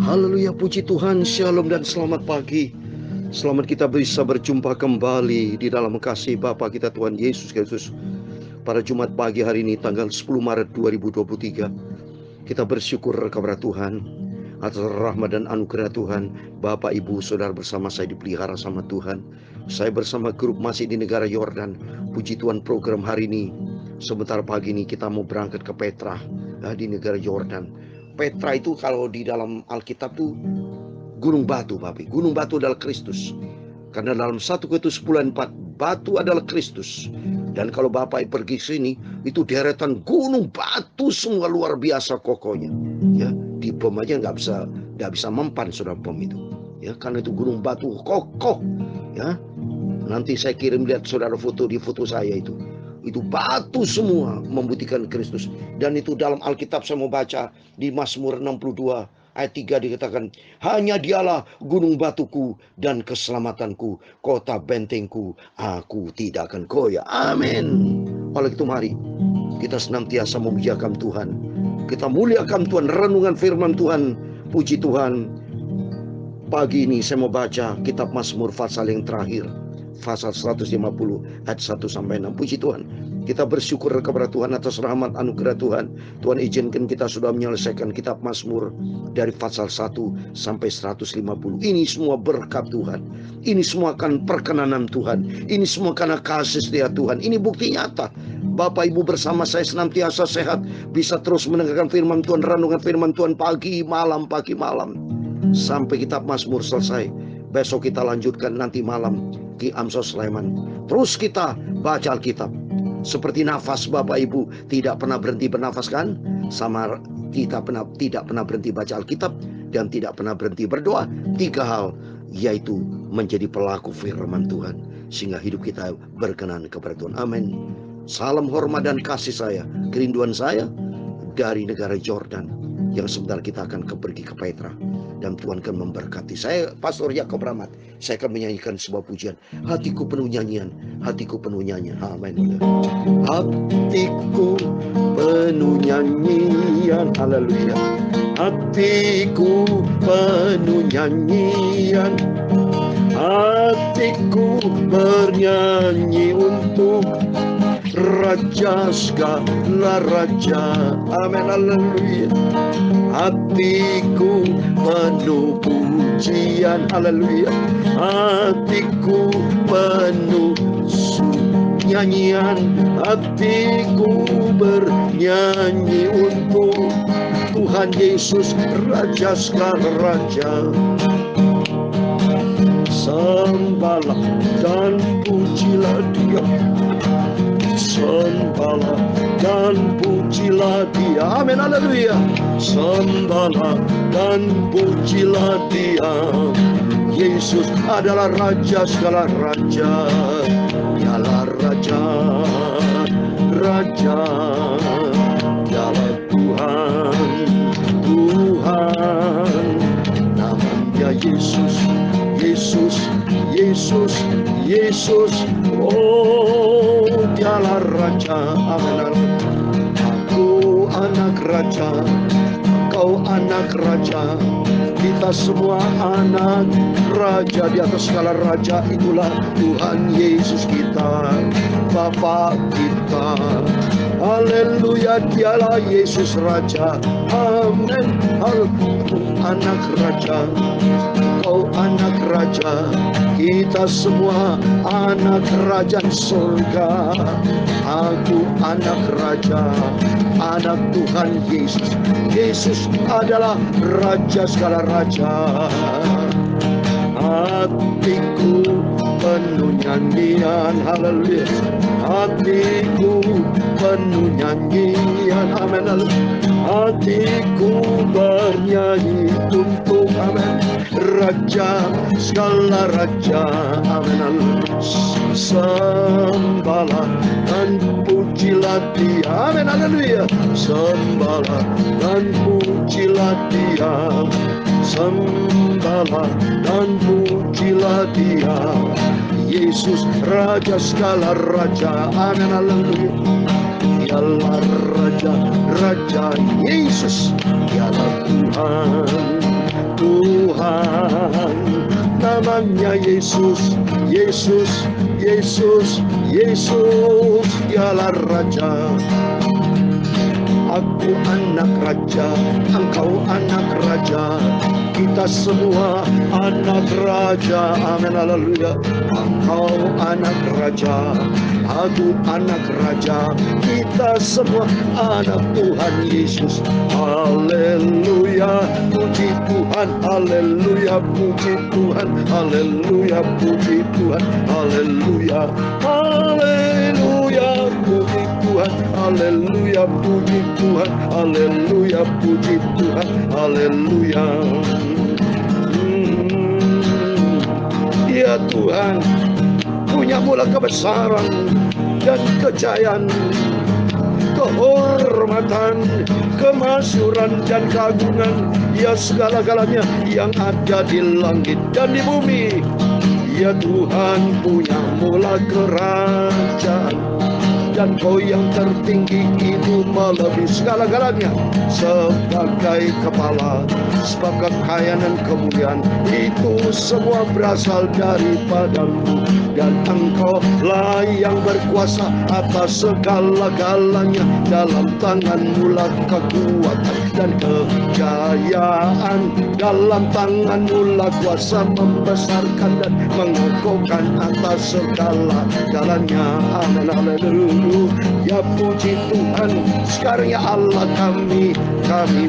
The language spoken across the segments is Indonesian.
Haleluya, puji Tuhan, shalom dan selamat pagi. Selamat kita bisa berjumpa kembali di dalam kasih Bapa kita Tuhan Yesus Kristus. Pada Jumat pagi hari ini tanggal 10 Maret 2023, kita bersyukur kepada Tuhan atas rahmat dan anugerah Tuhan. Bapak, Ibu, Saudara bersama saya dipelihara sama Tuhan. Saya bersama grup masih di negara Yordan. Puji Tuhan, program hari ini sebentar pagi ini kita mau berangkat ke Petra di negara Yordan. Petra itu kalau di dalam Alkitab tuh gunung batu, Bapak. Gunung batu adalah Kristus. Karena dalam 1 Korintus 10:4 batu adalah Kristus. Dan kalau Bapak pergi sini itu deretan gunung batu semua luar biasa kokohnya. Ya, di bom aja nggak bisa mempan saudara bom itu. Ya, karena itu gunung batu kokoh. Ya, nanti saya kirim lihat saudara foto di foto saya itu. Itu batu semua membuktikan Kristus. Dan itu dalam Alkitab saya mau baca di Mazmur 62 ayat 3 dikatakan, hanya dialah gunung batuku dan keselamatanku, kota bentengku, aku tidak akan goyah. Amin. Oleh itu mari kita senantiasa memuliakan Tuhan. Kita muliakan Tuhan, renungan firman Tuhan. Puji Tuhan. Pagi ini saya mau baca kitab Mazmur pasal yang terakhir, pasal 150 ayat 1-6. Puji Tuhan. Kita bersyukur kepada Tuhan atas rahmat anugerah Tuhan. Tuhan izinkan kita sudah menyelesaikan kitab Mazmur dari pasal 1 sampai 150. Ini semua berkat Tuhan. Ini semua akan perkenanan Tuhan. Ini semua karena kasih setia Tuhan. Ini bukti nyata. Bapak Ibu bersama saya senantiasa sehat, bisa terus mendengarkan firman Tuhan, renungan firman Tuhan pagi malam sampai kitab Mazmur selesai. Besok kita lanjutkan nanti malam Ki Amsal Sulaiman. Terus kita baca Alkitab. Seperti nafas Bapak Ibu tidak pernah berhenti bernafas kan? Sama kita tidak pernah berhenti baca Alkitab dan tidak pernah berhenti berdoa. 3 hal, yaitu menjadi pelaku firman Tuhan sehingga hidup kita berkenan kepada Tuhan. Amin. Salam hormat dan kasih saya, kerinduan saya dari negara Yordan yang sebentar kita akan pergi ke Petra. Dan Tuhan akan memberkati. Saya Pastor Yakob Rahmat. Saya akan menyanyikan sebuah pujian. Hatiku penuh nyanyian. Hatiku penuh nyanyian. Amin. Hatiku penuh nyanyian. Haleluya. Hatiku penuh nyanyian. Hatiku bernyanyi untuk Raja segala raja. Amin. Haleluya. Hatiku penuh pujian. Haleluya. Hatiku penuh nyanyian. Hatiku bernyanyi untuk Tuhan Yesus, Raja segala raja. Sembahlah dan pujilah Dia. Sembahlah dan pujilah Dia. Amin. Haleluya. Sembahlah dan pujilah Dia. Yesus adalah Raja segala raja. Dialah Raja, Raja. Dialah Tuhan, Tuhan. Namanya Yesus, Yesus, Yesus, Yesus. Oh, Dialah Raja. Amin. Aku anak Raja, kau anak Raja. Kita semua anak Raja. Di atas segala raja itulah Tuhan Yesus kita, Bapa kita. Haleluya. Dialah Yesus Raja. Amin. Aku anak Raja, kau anak Raja. Kita semua anak kerajaan surga. Aku anak Raja, anak Tuhan Yesus. Yesus adalah Raja segala raja. Hatiku penuh nyanyian. Haleluya. Hatiku penuh nyanyian. Amin. Hatiku bernyanyi untuk amin Raja segala raja. Amin. Sembahlah dan pujilah Dia. Amin. Haleluya. Sembahlah dan pujilah Dia. Sembahlah dan pujilah Dia. Yesus Raja segala raja. Amin. Haleluya. Dialah Raja, Raja Yesus. Dialah Tuhan, Tuhan. Namanya Yesus, Yesus, Yesus, Yesus, Dialah Raja. Aku anak raja, engkau anak raja, kita semua anak raja. Amin, haleluya. Engkau anak raja, aku anak raja, kita semua anak Tuhan Yesus. Haleluya, puji Tuhan, haleluya, puji Tuhan, haleluya, puji Tuhan, haleluya, haleluya, puji Tuhan, haleluya, puji Tuhan, haleluya, puji Tuhan, haleluya. Ya Tuhan, punya mula kebesaran dan kejayaan, kehormatan, kemasyuran dan keagungan, ya segala-galanya yang ada di langit dan di bumi. Ya Tuhan, punya mula kerajaan, dan Kau yang tertinggi itu melebihi segala-galanya. Sebagai kepala, sebab kekayaan dan kemuliaan itu semua berasal daripada-Mu, dan Engkau lah yang berkuasa atas segala-galanya. Dalam tangan-Mu lah kekuatan dan kejayaan, dalam tangan-Mu lah kuasa membesarkan dan mengokohkan atas segala-galanya. Amin, haleluya. Ya puji Tuhan, sekarang ya Allah kami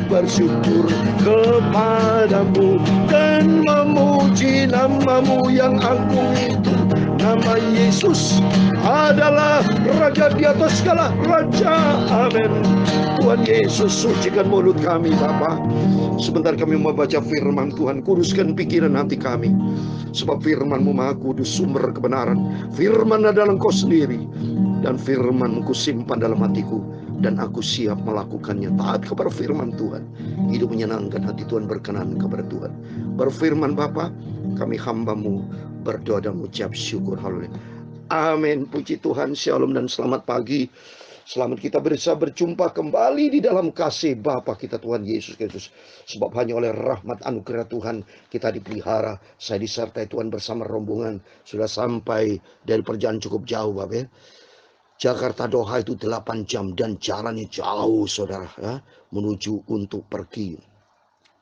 bersyukur kepada-Mu dan memuji nama-Mu yang agung itu. Nama Yesus adalah Raja di atas segala raja. Amin. Tuhan Yesus, sucikan mulut kami Bapa. Sebentar kami membaca firman Tuhan, kuduskan pikiran hati kami. Sebab firman-Mu Maha Kudus, sumber kebenaran. Firman adalah Engkau sendiri, dan firman-Mu kusimpan dalam hatiku, dan aku siap melakukannya. Taat kepada firman Tuhan, hidup menyenangkan hati Tuhan, berkenan kepada Tuhan. Berfirman Bapa, kami hamba-Mu berdoa dan mengucap syukur. Haleluya. Amin. Puji Tuhan. Shalom dan selamat pagi. Selamat kita bisa berjumpa kembali di dalam kasih Bapa kita Tuhan Yesus Kristus. Sebab hanya oleh rahmat anugerah Tuhan kita dipelihara. Saya disertai Tuhan bersama rombongan. Sudah sampai dari perjalanan cukup jauh Bapak ya. Jakarta Doha itu 8 jam dan jalannya jauh saudara ya, menuju untuk pergi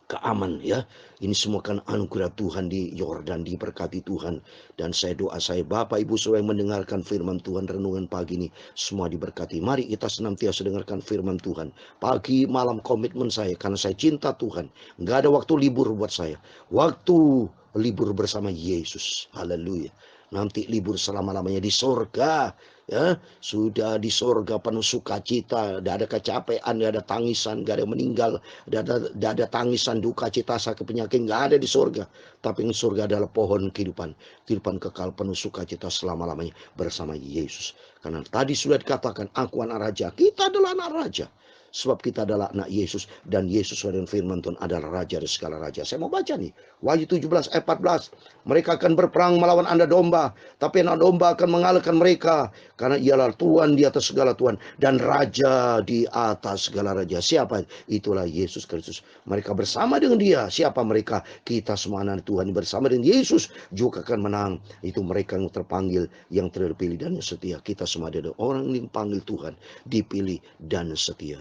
ke Aman ya. Ini semua kan anugerah Tuhan di Yordan, diberkati Tuhan. Dan saya doa saya Bapak Ibu saudara yang mendengarkan firman Tuhan renungan pagi ini semua diberkati. Mari kita senantiasa dengarkan firman Tuhan. Pagi malam komitmen saya, karena saya cinta Tuhan. Nggak ada waktu libur buat saya. Waktu libur bersama Yesus. Haleluya. Nanti libur selama-lamanya di sorga ya, sudah di sorga penuh sukacita, tidak ada kecapean, tidak ada tangisan, tidak ada meninggal, tidak ada tangisan, duka cita, sakit penyakit, nggak ada di sorga. Tapi yang sorga adalah pohon kehidupan, kehidupan kekal penuh sukacita selama-lamanya bersama Yesus. Karena tadi sudah dikatakan, aku anak raja, kita adalah anak raja. Sebab kita adalah anak Yesus, dan Yesus dengan firman Tuhan adalah raja dari segala raja. Saya mau baca nih, Wahyu 17 ayat 14. Mereka akan berperang melawan anak domba, tapi anak domba akan mengalahkan mereka, karena ialah Tuhan di atas segala Tuhan, dan raja di atas segala raja. Siapa? Itulah Yesus Kristus. Mereka bersama dengan dia. Siapa mereka? Kita semua anak Tuhan bersama dengan Yesus juga akan menang. Itu mereka yang terpanggil, yang terpilih dan setia. Kita semua adalah orang yang dipanggil Tuhan, dipilih dan setia.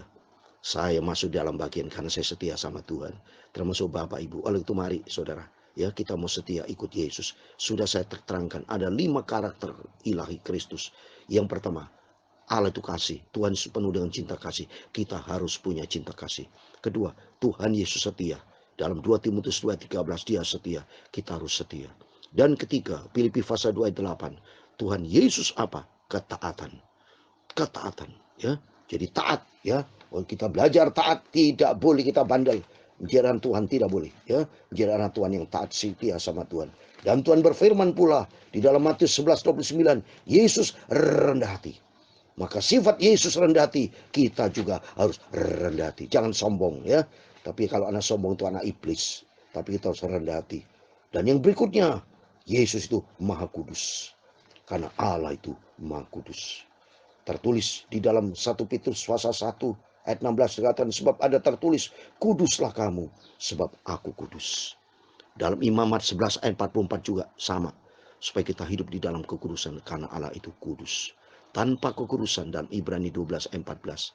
Saya masuk dalam bagian karena saya setia sama Tuhan. Termasuk Bapak Ibu. Oleh itu mari saudara, ya kita mau setia ikut Yesus. Sudah saya terangkan ada 5 karakter ilahi Kristus. Yang pertama, Allah itu kasih. Tuhan penuh dengan cinta kasih. Kita harus punya cinta kasih. Kedua, Tuhan Yesus setia. Dalam 2 Timotius 2:13 dia setia. Kita harus setia. Dan ketiga, Filipi pasal 2 ayat 8. Tuhan Yesus apa? Ketaatan. Ketaatan, ya. Jadi taat, ya. Oh, kita belajar taat, tidak boleh kita bandel. Menjadi anak Tuhan tidak boleh, ya. Menjadi anak Tuhan yang taat setia sama Tuhan. Dan Tuhan berfirman pula di dalam Matius 11:29, Yesus rendah hati. Maka sifat Yesus rendah hati, kita juga harus rendah hati. Jangan sombong, ya. Tapi kalau anak sombong itu anak iblis. Tapi kita harus rendah hati. Dan yang berikutnya, Yesus itu Maha Kudus. Karena Allah itu Maha Kudus. Tertulis di dalam 1 Petrus pasal 1 Ayat 16 dikatakan, sebab ada tertulis, kuduslah kamu, sebab aku kudus. Dalam Imamat 11 ayat 44 juga sama. Supaya kita hidup di dalam kekudusan, karena Allah itu kudus. Tanpa kekudusan, dalam Ibrani 12 ayat 14,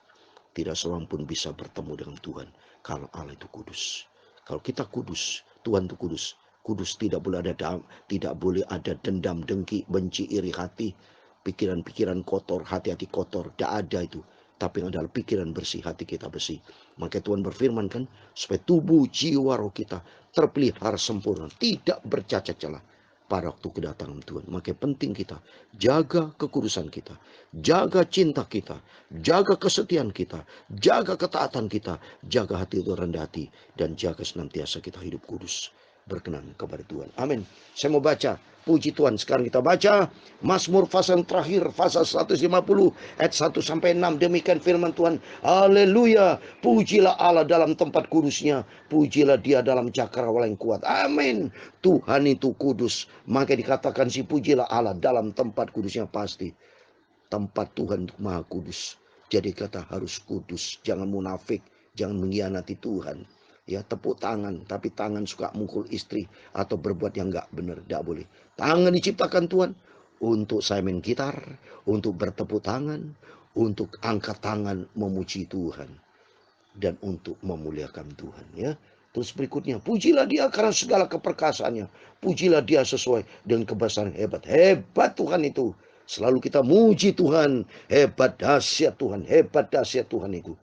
tidak seorang pun bisa bertemu dengan Tuhan, karena Allah itu kudus. Kalau kita kudus, Tuhan itu kudus. Kudus tidak boleh ada dendam, dengki, benci, iri hati, pikiran-pikiran kotor, hati-hati kotor. Tidak ada itu. Tapi yang adalah pikiran bersih, hati kita bersih. Maka Tuhan berfirman kan, supaya tubuh, jiwa, roh kita terpelihara sempurna, tidak bercacat celah pada waktu kedatangan Tuhan. Maka penting kita jaga kekudusan kita, jaga cinta kita, jaga kesetiaan kita, jaga ketaatan kita, jaga hati itu rendah hati, dan jaga senantiasa kita hidup kudus, berkenan kepada Tuhan. Amin. Saya mau baca, puji Tuhan. Sekarang kita baca Mazmur pasal terakhir, pasal 150 ayat 1 sampai 6. Demikian firman Tuhan. Haleluya. Pujilah Allah dalam tempat kudusnya. Pujilah Dia dalam cakrawala yang kuat. Amin. Tuhan itu kudus. Maka dikatakan si pujilah Allah dalam tempat kudusnya. Pasti tempat Tuhan maha kudus. Jadi kata harus kudus. Jangan munafik. Jangan mengkhianati Tuhan. Ya, tepuk tangan, tapi tangan suka mukul istri atau berbuat yang enggak benar, tidak boleh. Tangan diciptakan Tuhan untuk saya main gitar, untuk bertepuk tangan, untuk angkat tangan memuji Tuhan, dan untuk memuliakan Tuhan. Ya, terus berikutnya, pujilah Dia karena segala keperkasaannya, pujilah Dia sesuai dengan kebesaran hebat. Hebat Tuhan itu. Selalu kita muji Tuhan. Hebat dahsyat Tuhan, hebat dahsyat Tuhan itu.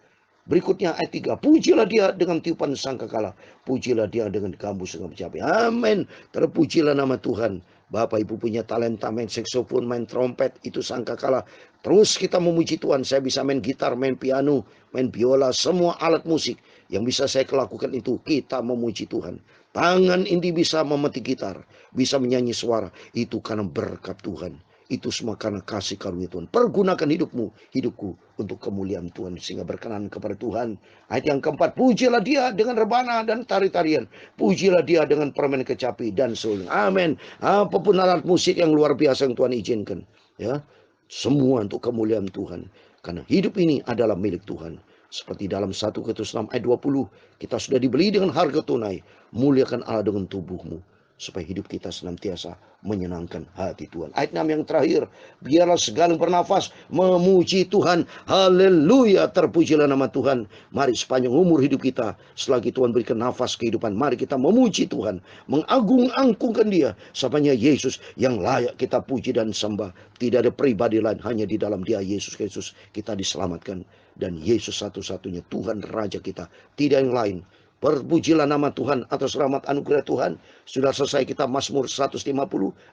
Berikutnya ayat 3. Pujilah Dia dengan tiupan sangkakala. Pujilah Dia dengan gambus dengan mencapai. Amin. Terpujilah nama Tuhan. Bapak Ibu punya talenta main saksofon, main trompet, itu sangkakala. Terus kita memuji Tuhan. Saya bisa main gitar, main piano, main biola, semua alat musik. Yang bisa saya lakukan itu, kita memuji Tuhan. Tangan ini bisa memetik gitar, bisa menyanyi suara. Itu karena berkat Tuhan. Itu semua karena kasih karunia Tuhan. Pergunakan hidupku untuk kemuliaan Tuhan, sehingga berkenan kepada Tuhan. Ayat yang keempat, pujilah Dia dengan rebana dan tari-tarian. Pujilah Dia dengan permainan kecapi dan seruling. Amin. Apapun alat musik yang luar biasa yang Tuhan izinkan, ya, semua untuk kemuliaan Tuhan. Karena hidup ini adalah milik Tuhan. Seperti dalam 1 Korintus 6 ayat 20, kita sudah dibeli dengan harga tunai. Muliakan Allah dengan tubuhmu, supaya hidup kita senantiasa menyenangkan hati Tuhan. Ayat 6 yang terakhir, biarlah segala bernafas memuji Tuhan. Haleluya, terpujilah nama Tuhan. Mari sepanjang umur hidup kita, selagi Tuhan berikan nafas kehidupan, mari kita memuji Tuhan, mengagung-agungkan Dia, sapanya Yesus yang layak kita puji dan sembah. Tidak ada pribadi lain, hanya di dalam Dia, Yesus Kristus, kita diselamatkan. Dan Yesus satu-satunya Tuhan Raja kita, tidak yang lain. Berpujilah nama Tuhan atas rahmat anugerah Tuhan. Sudah selesai kita Mazmur 150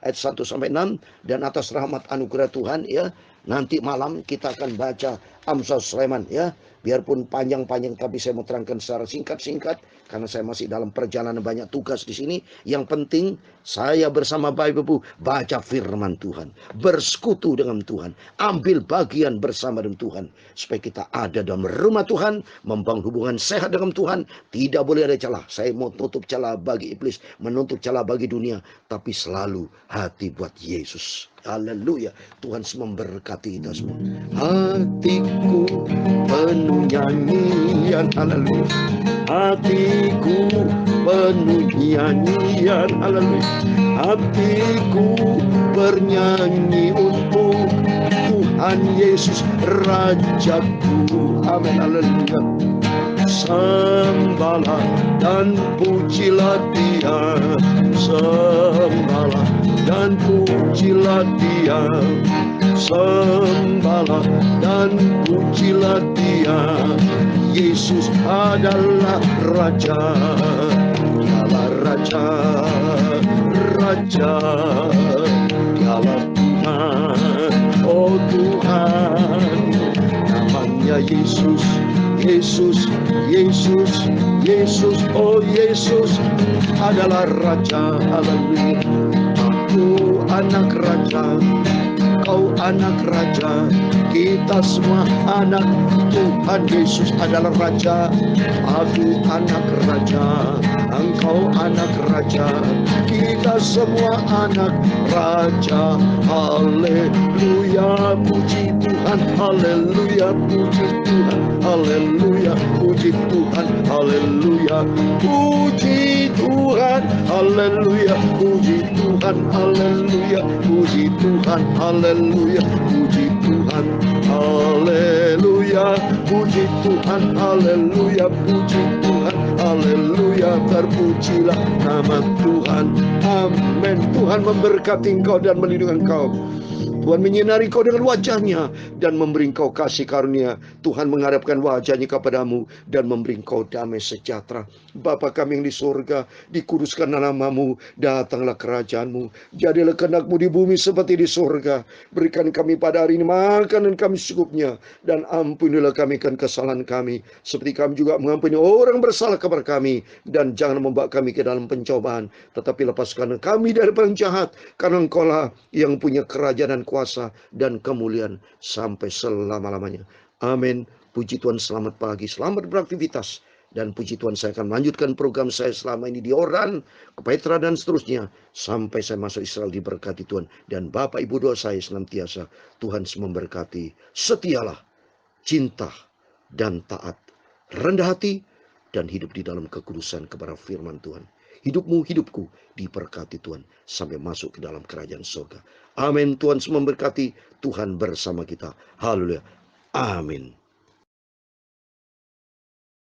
ayat 1 sampai 6, dan atas rahmat anugerah Tuhan, ya. Nanti malam kita akan baca Amsal Sulaiman, ya. Biarpun panjang-panjang, tapi saya mau terangkan secara singkat-singkat karena saya masih dalam perjalanan, banyak tugas di sini. Yang penting saya bersama Bapak Ibu baca firman Tuhan, bersekutu dengan Tuhan, ambil bagian bersama dengan Tuhan, supaya kita ada dalam rumah Tuhan, membangun hubungan sehat dengan Tuhan. Tidak boleh ada celah. Saya mau tutup celah bagi iblis, menutup celah bagi dunia, tapi selalu hati buat Yesus. Haleluya. Tuhan memberkati kita semua. Hatiku penuh nyanyian, haleluya. Hatiku penuh nyanyian, haleluya. Hatiku bernyanyi untuk Tuhan Yesus Rajaku. Amin, haleluya. Sembahlah dan pujilah Dia, sembahlah dan pujilah Dia, sembahlah dan pujilah Dia. Yesus adalah Raja, Dialah Raja, Raja, Dialah Tuhan, oh Tuhan, namanya Yesus. Yesus, Yesus, Yesus, oh Yesus adalah Raja. Haleluya. Aku anak Raja, kau anak Raja, kita semua anak Tuhan Yesus adalah Raja. Aku anak Raja, engkau anak Raja, kita semua anak Raja. Haleluya, puji Tuhan. Haleluya, puji Tuhan. haleluya. Puji Tuhan, haleluya. Puji Tuhan, haleluya. Puji Tuhan, haleluya. Puji Tuhan, haleluya. Puji Tuhan, haleluya. Puji Tuhan, haleluya. Puji Tuhan, haleluya. Terpujilah nama Tuhan. Amin. Tuhan memberkati engkau dan melindungi engkau. Tuhan menyinari kau dengan wajahnya dan memberi kau kasih karunia. Tuhan menghadapkan wajahnya kepadamu dan memberi kau damai sejahtera. Bapa kami yang di surga, dikuduskan namamu, datanglah kerajaanmu. Jadilah kehendakmu di bumi seperti di surga. Berikan kami pada hari ini makanan kami secukupnya, dan ampunilah kami kan kesalahan kami, seperti kami juga mengampuni orang bersalah kepada kami. Dan jangan membawa kami ke dalam pencobaan, tetapi lepaskan kami dari orang jahat, karena Engkaulah yang punya kerajaan dan kuasa dan kemuliaan sampai selama-lamanya. Amin. Puji Tuhan, selamat pagi, selamat beraktivitas. Dan puji Tuhan, saya akan melanjutkan program saya selama ini di Oran, ke Petra dan seterusnya, sampai saya masuk Israel. Diberkati Tuhan. Dan Bapak Ibu doa saya senantiasa, Tuhan memberkati. Setialah, cinta, dan taat, rendah hati, dan hidup di dalam kekudusan kepada firman Tuhan. Hidupmu, hidupku diberkati Tuhan sampai masuk ke dalam kerajaan surga. Amin. Tuhan memberkati. Tuhan bersama kita. Haleluya. Amin.